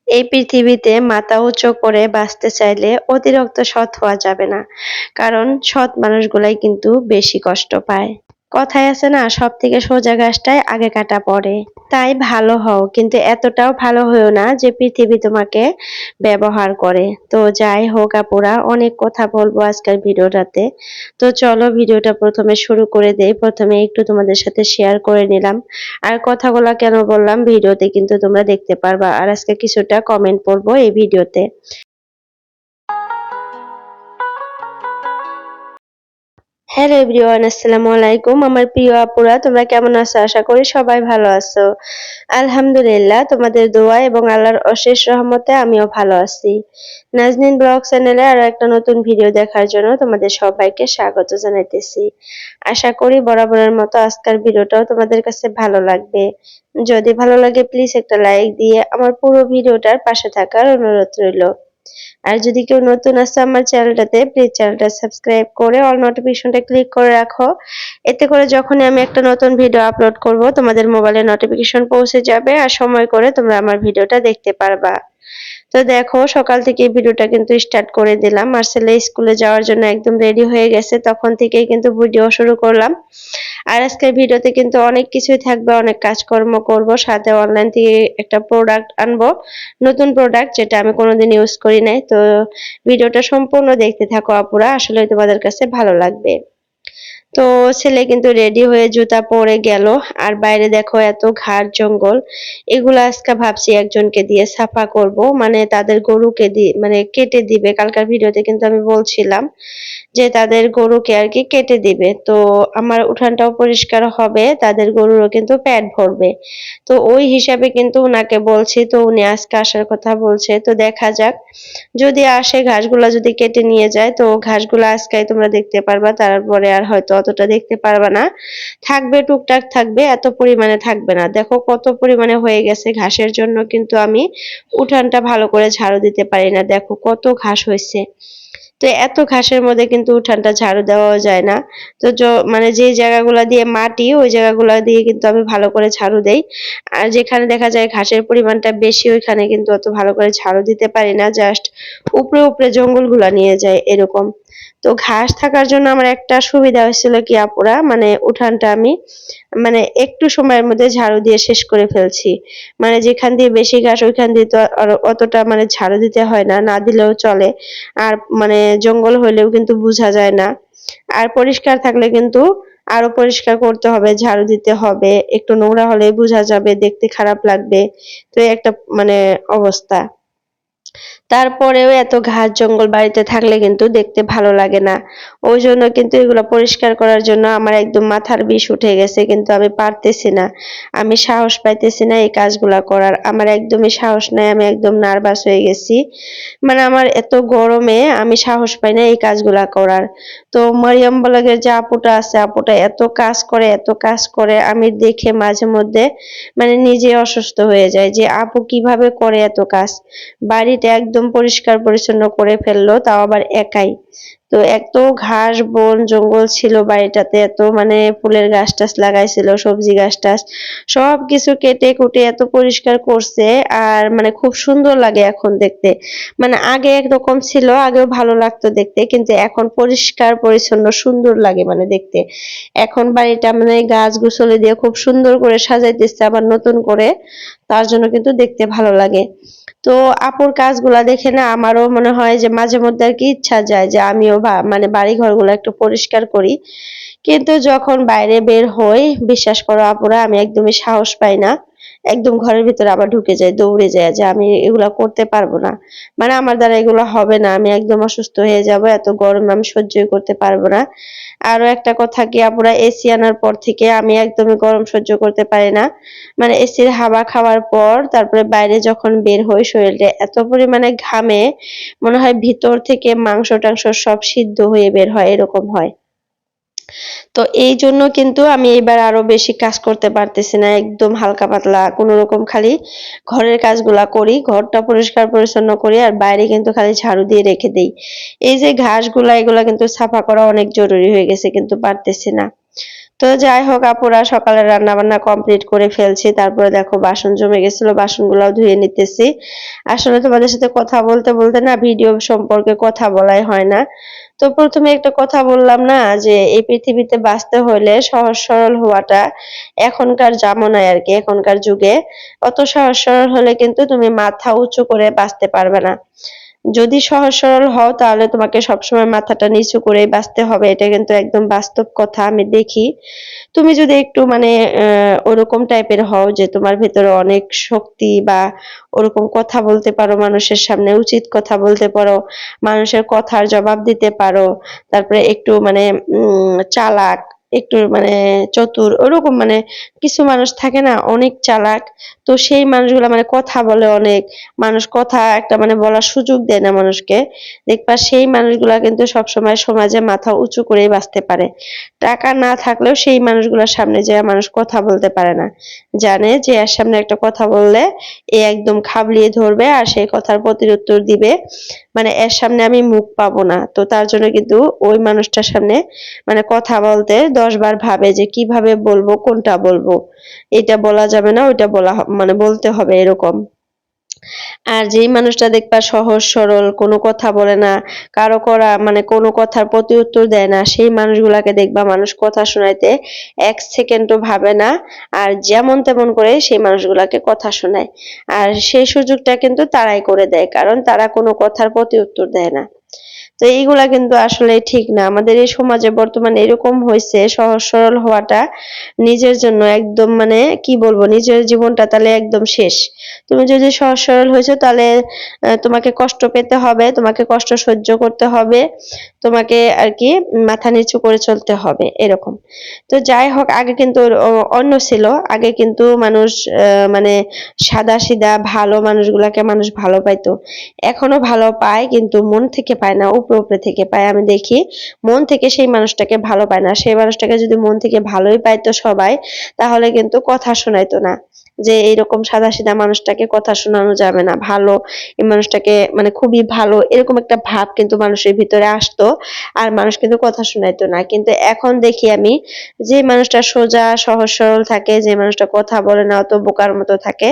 এই পৃথিবীতে মাথা উঁচু করে বাঁচতে চাইলে অতিরিক্ত সৎ হওয়া যাবে না। কারণ সৎ মানুষগুলাই কিন্তু বেশি কষ্ট পায়। কথায় আছে না, সব থেকে সোজা ঘাসটাই আগে কাটা পড়ে। তাই ভালো হও, কিন্তু এতটাও ভালো হইও না যে পৃথিবী তোমাকে ব্যবহার করে। তো যাই হোক আপুরা, অনেক কথা বলবো আজকের ভিডিওটাতে। তো চলো ভিডিওটা প্রথমে শুরু করে দেই। প্রথমে একটু তোমাদের সাথে শেয়ার করে নিলাম। আর কথাগুলা কেন বললাম ভিডিওতে কিন্তু তোমরা দেখতে পারবা। আর আজকে কিছুটা কমেন্ট পড়বো এই ভিডিওতে। হ্যালো এভরিওয়ান, আসসালামু আলাইকুম। আমার প্রিয় আপুরা, তোমরা কেমন আছো? আশা করি সবাই ভালো আছো। আলহামদুলিল্লাহ, তোমাদের দোয়া এবং আল্লাহর অশেষ রহমতে আমিও ভালো আছি। নাজনীন ব্লগ চ্যানেলে আরো একটা নতুন ভিডিও দেখার জন্য তোমাদের সবাইকে স্বাগত জানাইতেছি। আশা করি বরাবরের মতো আজকের ভিডিওটাও তোমাদের কাছে ভালো লাগবে। যদি ভালো লাগে প্লিজ একটা লাইক দিয়ে আমার পুরো ভিডিওটার পাশে থাকার অনুরোধ রইল। আর যদি কেউ নতুন আসে আমার চ্যানেলটাতে, প্লিজ চ্যানেলটা সাবস্ক্রাইব করে অল নোটিফিকেশনটা ক্লিক করে রাখো। এতে করে যখনই আমি একটা নতুন ভিডিও আপলোড করব তোমাদের মোবাইলে নোটিফিকেশন পৌঁছে যাবে আর সময় করে তোমরা আমার ভিডিওটা দেখতে পারবা। তো দেখো, সকাল থেকে ভিডিওটা কিন্তু স্টার্ট করে দিলাম। আর ছেলে স্কুলে যাওয়ার জন্য একদম রেডি হয়ে গেছে, তখন থেকেই কিন্তু ভিডিও শুরু করলাম। আর আজকের ভিডিওতে কিন্তু অনেক কিছুই থাকবে, অনেক কাজকর্ম করব, সাথে অনলাইন থেকে একটা প্রোডাক্ট আনবো, নতুন প্রোডাক্ট যেটা আমি কোনোদিন ইউজ করি নাই। তো ভিডিওটা সম্পূর্ণ দেখতে থাকো আপুরা, আসলে তোমাদের কাছে ভালো লাগবে। তো ছেলে কিন্তু রেডি হয়ে জুতা পরে গেল। আর বাইরে দেখো এত ঘাট জঙ্গল, এগুলো আজকে ভাবছি একজনকে দিয়ে সাফা করব, মানে তাদের গরুকে দিয়ে মানে কেটে দিবে। কালকার ভিডিওতে কিন্তু আমি বলছিলাম যে তাদের গরুকে আর কি কেটে দিবে। তো আমার উঠানটাও পরিষ্কার হবে, তাদের গরুরও কিন্তু পেট ভরবে। তো ওই হিসাবে কিন্তু উনাকে বলছি, তো উনি আজকে আসার কথা বলছে। তো দেখা যাক, যদি আসে ঘাসগুলা যদি কেটে নিয়ে যায় তো ঘাসগুলা আজকেই তোমরা দেখতে পারবা, তারপরে আর হয়তো অতটা দেখতে পারবা না। থাকবে টুকটাক থাকবে, এত পরিমাণে থাকবে না। দেখো কত পরিমাণে হয়ে গেছে ঘাসের জন্য কিন্তু আমি উঠানটা ভালো করে ঝাড়ু দিতে পারি না। দেখো কত ঘাস হয়েছে। তো এত ঘাসের মধ্যে কিন্তু উঠানটা ঝাড়ু দেওয়াও যায় না। তো মানে যে জায়গাগুলা দিয়ে মাটি, ওই জায়গাগুলা দিয়ে কিন্তু আমি ভালো করে ঝাড়ু দেই। আর যেখানে দেখা যায় ঘাসের পরিমাণটা বেশি, ওইখানে কিন্তু অত ভালো করে ঝাড়ু দিতে পারি না, জাস্ট উপরে উপরে জঙ্গলগুলা নিয়ে যায় এরকম। তো ঘাস থাকার জন্য আমার একটা সুবিধা হয়েছিল কি আপুরা, মানে উঠানটা আমি মানে একটু সময়ের মধ্যে ঝাড়ু দিয়ে শেষ করে ফেলছি। মানে যেখান দিয়ে বেশি ঘাস ওইখান দিয়ে তো আর অতটা মানে ঝাড়ু দিতে হয় না, না দিলেও চলে। আর মানে জঙ্গল হইলেও কিন্তু বোঝা যায় না। আর পরিষ্কার থাকলে কিন্তু আরো পরিষ্কার করতে হবে, ঝাড়ু দিতে হবে। একটু নোংরা হলেই বোঝা যাবে, দেখতে খারাপ লাগবে। তো এই একটা মানে অবস্থা। তারপরেও এত ঘাস জঙ্গল বাড়িতে থাকলে কিন্তু দেখতে ভালো লাগে না। ওই জন্য কিন্তু এগুলো পরিষ্কার করার জন্য আমার একদম মাথার বিষ উঠে গেছে, কিন্তু আমি পারতেছি না। আমি সাহস পাইতেছি না এই কাজগুলা করার, আমার একদমই সাহস নাই। আমি একদম নার্ভাস হয়ে গেছি, মানে আমার এত গরমে আমি সাহস পাই না এই কাজগুলা করার। তো মারিয়াম ব্লগের যে আপুটা আছে, আপুটা এত কাজ করে এত কাজ করে, আমি দেখে মাঝে মধ্যে মানে নিজে অসুস্থ হয়ে যায় যে আপু কিভাবে করে এত কাজ। বাড়িটা একদম পরিষ্কার পরিচ্ছন্ন করে ফেললো, তাও আবার একাই। তো এত ঘাস বন জঙ্গল ছিল বাড়িটাতে, এত মানে ফুলের গাছ টাছ লাগাইছিল, সবজি গাছ টাছ সবকিছু কেটে কুটে এত পরিষ্কার করছে। আর মানে খুব সুন্দর লাগে এখন দেখতে। মানে আগে একরকম ছিল, আগেও ভালো লাগতো দেখতে, কিন্তু এখন পরিষ্কার পরিচ্ছন্ন সুন্দর লাগে মানে দেখতে। এখন বাড়িটা মানে গাছ গুছলে দিয়ে খুব সুন্দর করে সাজাইতেছে আবার নতুন করে, তার জন্য কিন্তু দেখতে ভালো লাগে। তো আপুর কাজগুলা দেখে না আমারও মনে হয় যে মাঝে মধ্যে আর কি ইচ্ছা যায় যে আমিও মানে বাড়ি ঘরগুলো একটু পরিষ্কার করি। কিন্তু যখন বাইরে বের হই, বিশ্বাস করো আপুরা, আমি একদমই সাহস পাই না। একদম ঘরের ভিতরে আবার ঢুকে যাই, দৌড়ে যাই যে আমি এগুলা করতে পারবো না। মানে আমার দ্বারা এগুলো হবে না, আমি একদম অসুস্থ হয়ে যাব, এত গরম আমি সহ্যই করতে পারবো না। আরো একটা কথা কি আপুরা, এসি আনার পর থেকে আমি একদমই গরম সহ্য করতে পারি না। মানে এসির হাওয়া খাওয়ার পর তারপরে বাইরে যখন বের হই, শরীরটা এত পরিমাণে ঘামে, মনে হয় ভিতর থেকে মাংস টাংস সব সিদ্ধ হয়ে বের হয়, এরকম হয়। তো এই জন্য কিন্তু আমি এবার আরো বেশি কাজ করতে পারতেছি না, একদম হালকা পাতলা কোনো রকম খালি ঘরের কাজগুলা করি, ঘরটা পরিষ্কার পরিচ্ছন্ন করি, আর বাইরে কিন্তু খালি ঝাড়ু দিয়ে রেখে দেই। এই যে ঘাসগুলা, এগুলা কিন্তু সাফা করা অনেক জরুরি হয়ে গেছে, কিন্তু পারতেছি না। তো যাই হোক আপুরা, সকালে রান্না বান্না কমপ্লিট করে ফেলছি। তারপরে দেখো বাসন জমে গেছিল, বাসনগুলাও ধুয়ে নিতেছি। আসলে তোমাদের সাথে কথা বলতে বলতে না ভিডিও সম্পর্কে কথা বলাই হয় না। তো প্রথমে একটা কথা বললাম না যে এই পৃথিবীতে বাঁচতে হলে সহজ সরল হওয়াটা এখনকার জামানায় আর কি, এখনকার যুগে অত সহজ সরল হলে কিন্তু তুমি মাথা উঁচু করে বাঁচতে পারবে না। যদি সহজ সরল হও তাহলে তোমাকে সবসময় মাথাটা নিচু করেই বাঁচতে হবে, এটা কিন্তু একদম বাস্তব কথা আমি দেখি। তুমি যদি একটু মানে ওরকম টাইপের হও যে তোমার ভেতরে অনেক শক্তি বা ওরকম কথা বলতে পারো, মানুষের সামনে উচিত কথা বলতে পারো, মানুষের কথার জবাব দিতে পারো, তারপরে একটু মানে চালাক, একটু মানে চতুর, ওরকম মানে কিছু মানুষ থাকে না অনেক চালাক। তো সেই মানুষগুলা মানে কথা বলে অনেক, মানুষ কথা একটা মানে বলার সুযোগ দেয় না মানুষকে। দেখবা সেই মানুষগুলা কিন্তু সবসময় সমাজে মাথা উঁচু করেই বাঁচতে পারে। টাকা না থাকলেও সেই মানুষগুলোর সামনে যে মানুষ কথা বলতে পারে না, জানে যে এর সামনে একটা কথা বললে এ একদম খাবলিয়ে ধরবে আর সেই কথার প্রতিউত্তর দিবে, মানে এর সামনে আমি মুখ পাবো না। তো তার জন্য কিন্তু ওই মানুষটার সামনে মানে কথা বলতে 10 বার ভাবে যে কিভাবে বলবো, কোনটা বলবো, এটা বলা যাবে না, ওইটা মানে বলতে হবে এরকম। আর যেই মানুষটা দেখবা সহজ সরল, কোনো কথা বলে না, কারো করা মানে কোনো কথার প্রতি উত্তর দেয় না, সেই মানুষগুলাকে দেখবা মানুষ কথা শোনাইতে 1 সেকেন্ডও ভাবে না, আর যেমন তেমন করে সেই মানুষগুলাকে কথা শোনায়। আর সেই সুযোগটা কিন্তু তারাই করে দেয়, কারণ তারা কোনো কথার প্রতি উত্তর দেয় না। তো এইগুলা কিন্তু আসলে ঠিক না। আমাদের এই সমাজে বর্তমানে এরকম হয়েছে, সহজ সরল হওয়াটা নিজের জন্য একদম মানে কি বলবো, নিজের জীবনটা তাহলে একদম শেষ। তুমি যদি সহজ সরল হয়েছো তাহলে তোমাকে কষ্ট পেতে হবে, তোমাকে কষ্ট সহ্য করতে হবে, তোমাকে আর কি মাথা নিচু করে চলতে হবে এরকম। তো যাই হোক, আগে কিন্তু অন্য ছিল। আগে কিন্তু মানুষ মানে সাদা সিধা ভালো মানুষগুলাকে মানুষ ভালো পাইতো। এখনো ভালো পায় কিন্তু মন থেকে পায় না, উপরে উপরে থেকে পায়। আমি দেখি মন থেকে সেই মানুষটাকে ভালো পায় না। সেই মানুষটাকে যদি মন থেকে ভালোই পাইতো সবাই, তাহলে কিন্তু কথা শোনাইতো না যে এইরকম সাদাসিধা মানুষটাকে কথা শোনানো যাবে না, ভালো এই মানুষটাকে মানে খুবই ভালো, এরকম একটা ভাব কিন্তু মানুষের ভিতরে আসতো, আর মানুষ কিন্তু কথা শোনাইতো না। কিন্তু এখন দেখি আমি যে মানুষটা সোজা সহজ সরল থাকে, যে মানুষটা কথা বলে না, অত বোকার মতো থাকে,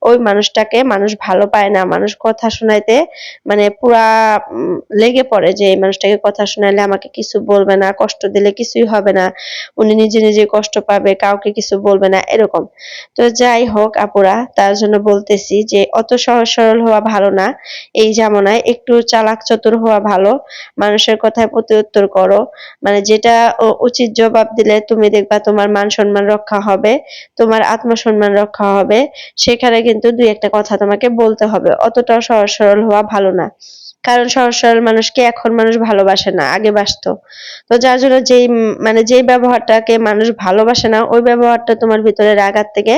ওই মানুষটাকে মানুষ ভালো পায় না। মানুষ কথা শোনাইতে মানে পুরা লেগে পড়ে যে এই মানুষটাকে কথা শোনাইলে আমাকে কিছু বলবে না, কষ্ট দিলে কিছুই হবে না, উনি নিজে নিজে কষ্ট পাবে, কাউকে কিছু বলবে না এরকম। তো যাই হোক আপুরা, তার জন্য বলতেছি যে অত সহজ সরল হওয়া ভালো না। এই জামানায় একটু চালাক চতুর হওয়া ভালো। মানুষের কথায় প্রতি উত্তর করো, মানে যেটা উচিত জবাব দিলে তুমি দেখবা তোমার মান সম্মান রক্ষা হবে, তোমার আত্মসম্মান রক্ষা হবে। সেখানে কিন্তু দুই একটা কথা তোমাকে বলতে হবে, অতটাও সহজ সরল হওয়া ভালো না। কারণ সহজ সরল মানুষকে এখন মানুষ ভালোবাসে না, আগে বাসতো। তো যার জন্য যেই মানে যেই ব্যবহারটাকে মানুষ ভালোবাসে না, ওই ব্যবহারটা তোমার ভিতরে রাখার থেকে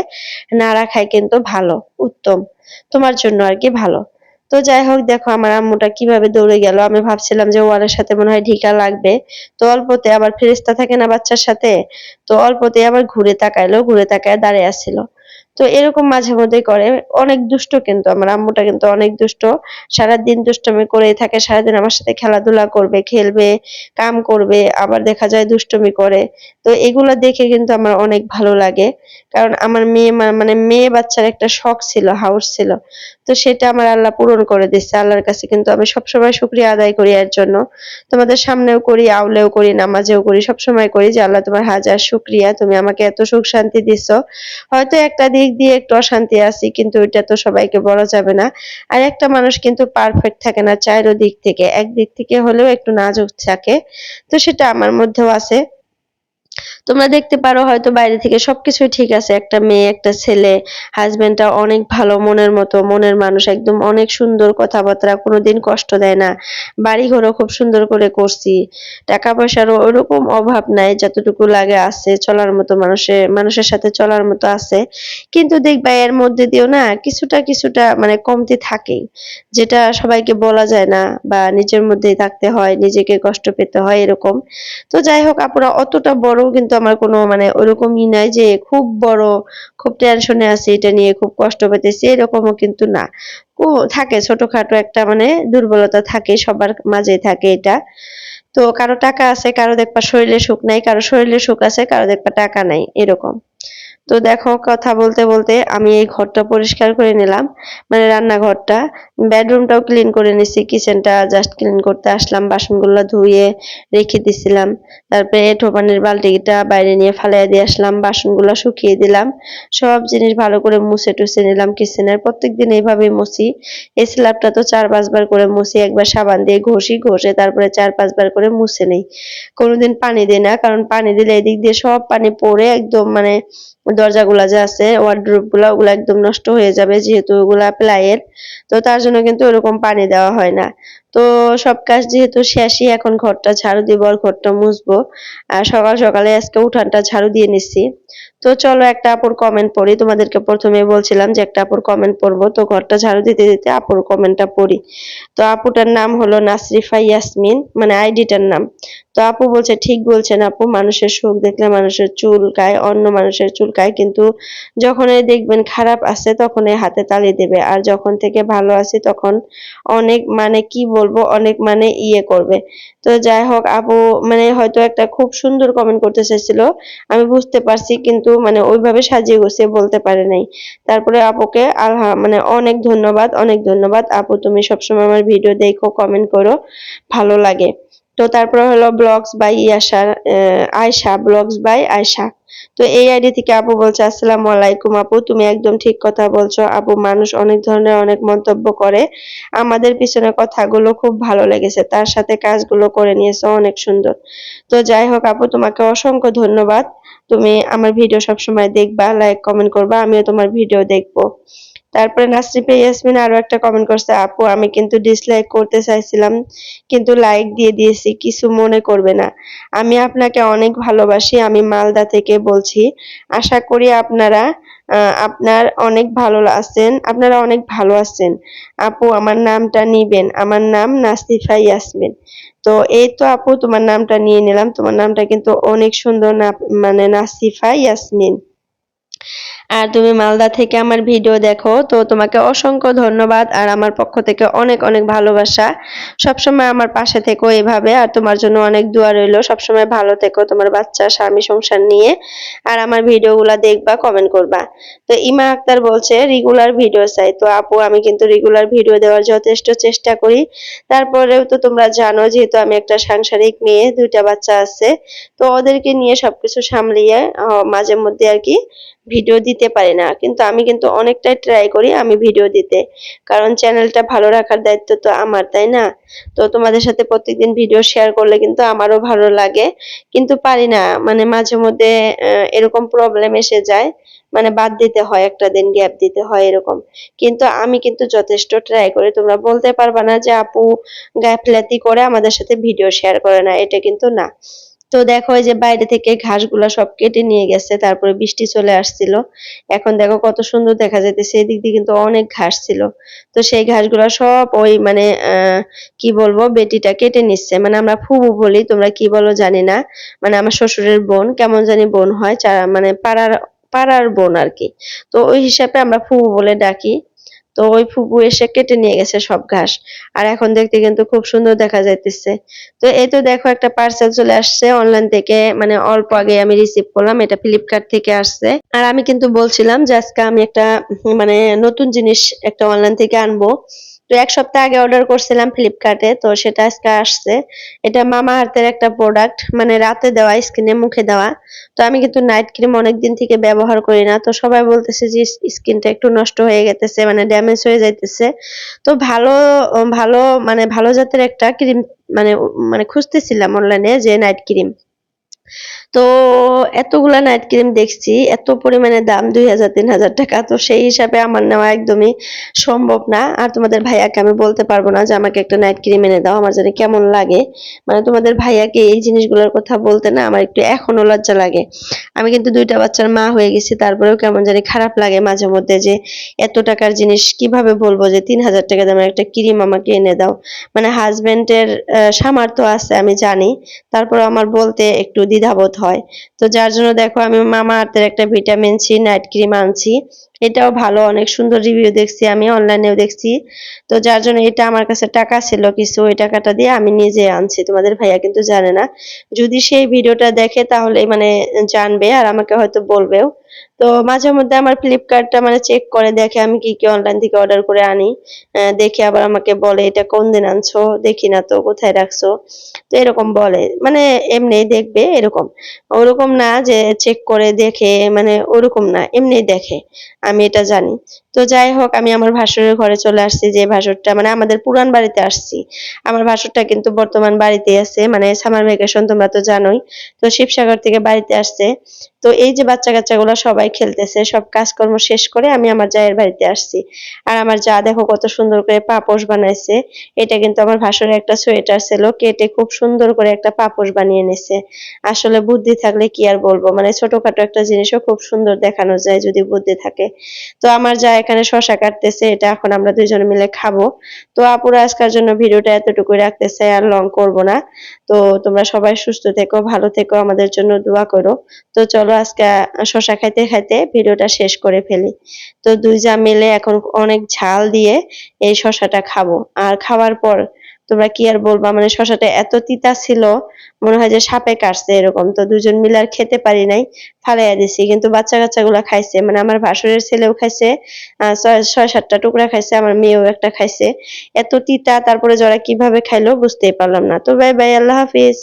না রাখাই কিন্তু ভালো, উত্তম, তোমার জন্য আর কি ভালো। তো যাই হোক, দেখো আমার আম্মুটা কিভাবে দৌড়ে গেল। আমি ভাবছিলাম যে ওয়ালের সাথে মনে হয় ঢিকা লাগবে, তো অল্পতে আবার ফেরেশতা থাকে না বাচ্চার সাথে, তো অল্পতে আবার ঘুরে তাকাইলো, ঘুরে তাকায় দাঁড়িয়ে আসছিল। তো এরকম মাঝে মধ্যেই করে। অনেক দুষ্ট কিন্তু আমার আম্মুটা, কিন্তু অনেক দুষ্ট। সারাদিন দুষ্টুমি করেই থাকে, সারাদিন আমার সাথে খেলাধুলা করবে, খেলবে, কাম করবে, আবার দেখা যায় দুষ্টুমি করে। তো এগুলা দেখে কিন্তু আমার অনেক ভালো লাগে। কারণ আমার মেয়ে মানে মেয়ে বাচ্চার একটা শখ ছিল, হাউস ছিল। তো সেটা আমার আল্লাহ পূরণ করে দিচ্ছে। আল্লাহর কাছে কিন্তু আমি সবসময় শুকরিয়া আদায় করি এর জন্য। তোমাদের সামনেও করি, আউলেও করি, নামাজেও করি, সবসময় করি যে আল্লাহ তোমার হাজার শুকরিয়া, তুমি আমাকে এত সুখ শান্তি দিছো। হয়তো একটা দিক দিয়ে একটু অশান্তি আছি, কিন্তু ওইটা তো সবাইকে বলা যাবে না। আর একটা মানুষ কিন্তু পারফেক্ট থাকে না, চাইরো দিক থেকে একদিক থেকে হলেও একটু নাজুক থাকে। তো সেটা আমার মধ্যেও আছে। তোমরা দেখতে পারো হয়তো বাইরে থেকে সবকিছুই ঠিক আছে, একটা মেয়ে একটা ছেলে, হাজবেন্ডটা অনেক ভালো, মনের মতো, মনের মানুষ, একদম অনেক সুন্দর কথাবার্তা, কোনোদিন কষ্ট দেয় না, বাড়ি ঘরও খুব সুন্দর করে করছি, টাকা পয়সারও ওরকম অভাব নাই, যতটুকু লাগে আছে চলার মতো, মানুষের সাথে চলার মতো আছে। কিন্তু দেখবা এর মধ্যে দিয়েও না কিছুটা কিছুটা মানে কমতি থাকেই, যেটা সবাইকে বলা যায় না, বা নিজের মধ্যেই থাকতে হয়, নিজেকে কষ্ট পেতে হয় এরকম। তো যাই হোক আপুরা, অতটা বড় কিন্তু আমার কোনো মানে ওরকমই নাই যে খুব বড়, খুব টেনশনে আছি, এটা নিয়ে খুব কষ্ট পেতেছি, এরকমও কিন্তু না। ও থাকে ছোটখাটো একটা মানে দুর্বলতা থাকে, সবার মাঝেই থাকে এটা। তো কারো টাকা আছে, কারো দেখবা শরীরে সুখ নাই, কারো শরীরে সুখ আছে, কারো দেখবা টাকা নাই, এরকম। তো দেখো কথা বলতে বলতে আমি এই ঘরটা পরিষ্কার করে নিলাম, মানে রান্নাঘরটা, বেডরুমটাও ক্লিন করে নিছি, কিচেনটা জাস্ট ক্লিন করতে আসলাম, বাসনগুলো ধুয়ে রেখে দিছিলাম। তারপরে এঁঠো পানির বালতিটা বাইরে নিয়ে ফালাই দিয়ে আসলাম, বাসনগুলো শুকিয়ে দিলাম, সব জিনিস ভালো করে মুছে টুছে নিলাম। কিচেনের প্রত্যেকদিন এইভাবেই মুছি। এই স্ল্যাবটা তো 4-5 বার করে মুছি, একবার সাবান দিয়ে ঘষে তারপরে 4-5 বার করে মুছে নেই। কোনোদিন পানি দিই না, কারণ পানি দিলে এদিক দিয়ে সব পানি পড়ে একদম মানে দরজাগুলা যে আছে, ওয়ার্ডরোব গুলা, ওগুলা একদম নষ্ট হয়ে যাবে, যেহেতু ওগুলা প্লাইয়ের। তো তার জন্য কিন্তু ওরকম পানি দেওয়া হয় না। তো সব কাজ যেহেতু শেষই, এখন ঘরটা ঝাড়ু দিব আর ঘরটা মুছবো। আর সকাল সকালে আজকে উঠানটা ঝাড়ু দিয়ে নিছি। তো চলো একটা আপুর কমেন্ট পড়ি, তোমাদেরকে প্রথমে বলছিলাম যে একটা আপুর কমেন্ট পড়বো, তো ঘরটা ঝাড়ু দিতে দিতে আপুর কমেন্টটা পড়ি। তো আপুটার নাম হলো নাসরিফা ইয়াসমিন, মানে আইডিটার নাম। তো আপু বলছে, ঠিক বলছেন আপু, মানুষের সুখ দেখলে মানুষের চুলকায়, অন্য মানুষের চুলকায়, কিন্তু যখনই দেখবেন খারাপ আছে তখনই হাতে তালি দেবে, আর যখন থেকে ভালো আছি তখন অনেক মানে কি বলবো, অনেক মানে ইয়ে করবে। তো যাই হোক, আপু মানে হয়তো একটা খুব সুন্দর কমেন্ট করতে চাইছিল, আমি বুঝতে পারছি, কিন্তু মানে ওইভাবে সাজিয়ে গুছিয়ে বলতে পারে নাই। তারপরে আপুকে মানে অনেক ধন্যবাদ, অনেক ধন্যবাদ আপু, তুমি সবসময় আমার ভিডিও দেখো, কমেন্ট করো, ভালো লাগে। তো তারপরে হলো blogs by Ayesha, blogs by Ayesha. তো এই আইডি থেকে আপু বলছে, আসসালামু আলাইকুম আপু, তুমি একদম ঠিক কথা বলছো আপু, মানুষ অনেক ধরনের অনেক মন্তব্য করে, আমাদের পিছনে কথাগুলো খুব ভালো লেগেছে, তার সাথে কাজগুলো করে নিয়েছো অনেক সুন্দর। তো যাই হোক আপু, তোমাকে অসংখ্য ধন্যবাদ, তুমি আমার ভিডিও সবসময় দেখবা, লাইক কমেন্ট করবা, আমিও তোমার ভিডিও দেখবো। তারপরে নাসরিফা ইয়াসমিন আরো একটা কমেন্ট করছে, আপু আমি কিন্তু ডিসলাইক করতে চাইছিলাম, কিন্তু লাইক দিয়ে দিয়েছি, কিছু মনে করবে না। আমি আপনাকে অনেক ভালোবাসি, আমি মালদা থেকে বলছি। আশা করি আপনারা অনেক ভালো আছেন। আপু আমার নামটা নিবেন, আমার নাম নাসরিফা ইয়াসমিন। তো এই তো আপু, তোমার নামটা নিয়ে নিলাম, তোমার নামটা কিন্তু অনেক সুন্দর না, মানে নাসরিফা ইয়াসমিন। আর তুমি মালদা থেকে আমার ভিডিও দেখো, তো তোমাকে অসংখ্য ধন্যবাদ, আর আমার পক্ষ থেকে অনেক অনেক ভালোবাসা। সবসময় আমার পাশে থেকো এভাবে, আর তোমার জন্য অনেক দোয়া রইলো, সবসময় ভালো থেকো তোমার বাচ্চা স্বামী সংসার নিয়ে, আর আমার ভিডিওগুলা দেখবা, কমেন্ট করবা। তো ইমা আক্তার বলছে, রেগুলার ভিডিও চাই। তো আপু আমি কিন্তু রেগুলার ভিডিও দেওয়ার যথেষ্ট চেষ্টা করি, তারপরেও তো তোমরা জানো, যেহেতু আমি একটা সাংসারিক মেয়ে, 2টা বাচ্চা আছে, তো ওদেরকে নিয়ে সবকিছু সামলিয়ে মাঝে মধ্যে আর কি ভিডিও দিতে পারি না, কিন্তু আমি কিন্তু অনেকটাই ট্রাই করি আমি ভিডিও দিতে, কারণ চ্যানেলটা ভালো রাখার দায়িত্ব তো আমার, তাই না? তো তোমাদের সাথে প্রত্যেকদিন ভিডিও শেয়ার করলে কিন্তু আমারও ভালো লাগে, কিন্তু পারি না, মানে মাঝে মধ্যে এরকম প্রবলেম এসে যায়, মানে বাদ দিতে হয়, একটা দিন গ্যাপ দিতে হয় এরকম। কিন্তু আমি কিন্তু যথেষ্ট ট্রাই করি, তোমরা বলতে পারবা না যে আপু গাফলাতি করে আমাদের সাথে ভিডিও শেয়ার করে না, এটা কিন্তু না। তো দেখো এই যে বাইরে থেকে ঘাসগুলা সব কেটে নিয়ে গেছে, তারপরে বৃষ্টি চলে আসছিল, এখন দেখো কত সুন্দর দেখা যাইতেছে, এদিক দিয়ে কিন্তু অনেক ঘাস ছিল। তো সেই ঘাসগুলা সব ওই মানে কি বলবো, বেটিটা কেটে নিচ্ছে, মানে আমরা ফুবু বলি, তোমরা কি বলো জানি না, মানে আমার শ্বশুরের বোন, কেমন জানি বোন হয়, মানে পাড়ার পাড়ার বোন আর কি। তো ওই হিসাবে আমরা ফুবু বলে ডাকি। তো ওই ফুপু এসে কেটে নিয়ে গেছে সব ঘাস, আর এখন দেখতে কিন্তু খুব সুন্দর দেখা যাইতেছে। তো এই তো দেখো একটা পার্সেল চলে আসছে অনলাইন থেকে, মানে অল্প আগে আমি রিসিভ করলাম, এটা ফ্লিপকার্ট থেকে আসছে। আর আমি কিন্তু বলছিলাম যে আজকে আমি একটা মানে নতুন জিনিস একটা অনলাইন থেকে আনবো। তো 1 সপ্তাহ আগে অর্ডার করছিলাম ফ্লিপকার্টে, তো সেটা আজকে আসছে। এটা মামা আর্থের একটা প্রোডাক্ট, মানে রাতে দেওয়া, স্কিনে মুখে দেওয়া। তো আমি কিন্তু নাইট ক্রিম অনেকদিন থেকে ব্যবহার করি না, তো সবাই বলতেছে যে স্কিনটা একটু নষ্ট হয়ে গেতেছে, মানে ড্যামেজ হয়ে যাইতেছে। তো ভালো মানে ভালো জাতের একটা ক্রিম মানে মানে খুঁজতেছিলাম অনলাইনে, যে নাইট ক্রিম। তো এতগুলা নাইট ক্রিম দেখছি, এত পরিমাণে দাম, 2000-3000 টাকা। তো সেই হিসাবে আমার নেওয়া একদমই সম্ভব না, আর তোমাদের ভাইয়াকে আমি বলতে পারবো না যে আমাকে একটা নাইট ক্রিম এনে দাও, আমার জানি কেমন লাগে, মানে তোমাদের ভাইয়াকে এই জিনিসগুলোর কথা বলতে না আমার একটু এখনো লজ্জা লাগে। আমি কিন্তু 2টা বাচ্চার মা হয়ে গেছি, তারপরেও কেমন জানি খারাপ লাগে মাঝে মধ্যে, যে এত টাকার জিনিস কিভাবে বলবো যে 3000 টাকা দামের একটা ক্রিম আমাকে এনে দাও। মানে হাজবেন্ডের সামর্থ্য আছে আমি জানি, তারপর আমার বলতে একটু দ্বিধাবোধ হয়। তো যার জন্য দেখো আমি মামা আর্থের একটা ভিটামিন সি নাইট ক্রিম আনছি, এটাও ভালো, অনেক সুন্দর রিভিউ দেখছি, আমি অনলাইনেও দেখছি। তো যার জন্য এটা আমার কাছে টাকা ছিল কিছু, ওই টাকাটা দিয়ে আমি নিজে আনছি, তোমাদের ভাইয়া কিন্তু জানে না। যদি সেই ভিডিওটা দেখে তাহলে মানে জানবে আর আমাকে হয়তো বলবেও। তো মাঝে মধ্যে আমার ফ্লিপকার্টটা মানে চেক করে দেখে আমি কি কি অনলাইন থেকে অর্ডার করে আনি। দেখে আবার আমাকে বলে এটা কোন দিন আনছো, দেখি না তো কোথায় রাখছো। তো এরকম বলে মানে এমনি দেখবে এরকম, ওরকম না যে চেক করে দেখে, মানে ওরকম না, এমনি দেখে, আমি এটা জানি। তো যাই হোক, আমি আমার ভাসুরের ঘরে চলে আসছি, যে ভাসুরটা মানে আমাদের পুরান বাড়িতে আসছি। আমার ভাসুরটা কিন্তু বর্তমান বাড়িতেই আছে, মানে সামার ভ্যাকেশন তোমরা তো জানোই। তো শিবসাগর থেকে বাড়িতে আসছে। তো এই যে বাচ্চা কাচ্চাগুলো সবাই খেলতেছে, সব কাজকর্ম শেষ করে আমি আমার জায়ের বাড়িতে আসছি। আর আমার যা দেখো কত সুন্দর করে পাপোশ বানাইছে। এটা কিন্তু আমার ভাসুরের একটা সোয়েটার ছিল, কেটে খুব সুন্দর করে একটা পাপোশ বানিয়ে নিছে। আসলে বুদ্ধি থাকলে কি আর বলবো, মানে ছোটখাটো একটা জিনিসও খুব সুন্দর দেখানো যায় যদি বুদ্ধি থাকে। তো আমার যা এখানে শসা কাটতেছে, এটা এখন আমরা দুইজনে মিলে খাবো। তো আপুরা আজকের জন্য ভিডিওটা এতটুকুই রাখতেছে, আর লং করব না। তো তোমরা সবাই সুস্থ থেকো, ভালো থেকো, আমাদের জন্য দোয়া করো। তো চলো আজকে শসা খাইতে খাইতে ভিডিওটা শেষ করে ফেলি। তো দুই যা মিলে এখন অনেক ঝাল দিয়ে এই শসাটা খাবো। আর খাওয়ার পর তোমরা কি আর বলবা, মানে শসাটা এত তিতা ছিল, মনে হয় যে সাপে কাটছে এরকম। তো দুজন মিলে আর খেতে পারি নাই, ফালাইয়া দিছি। কিন্তু বাচ্চা কাচ্চা গুলা খাইছে, মানে আমার ভাসুরের ছেলেও খাইছে, ছয় সাতটা টুকরা খাইছে, আমার মেয়েও একটা খাইছে। এত তিতা, তারপরে যারা কিভাবে খাইলো বুঝতেই পারলাম না। তো বাই বাই, আল্লাহ হাফিজ।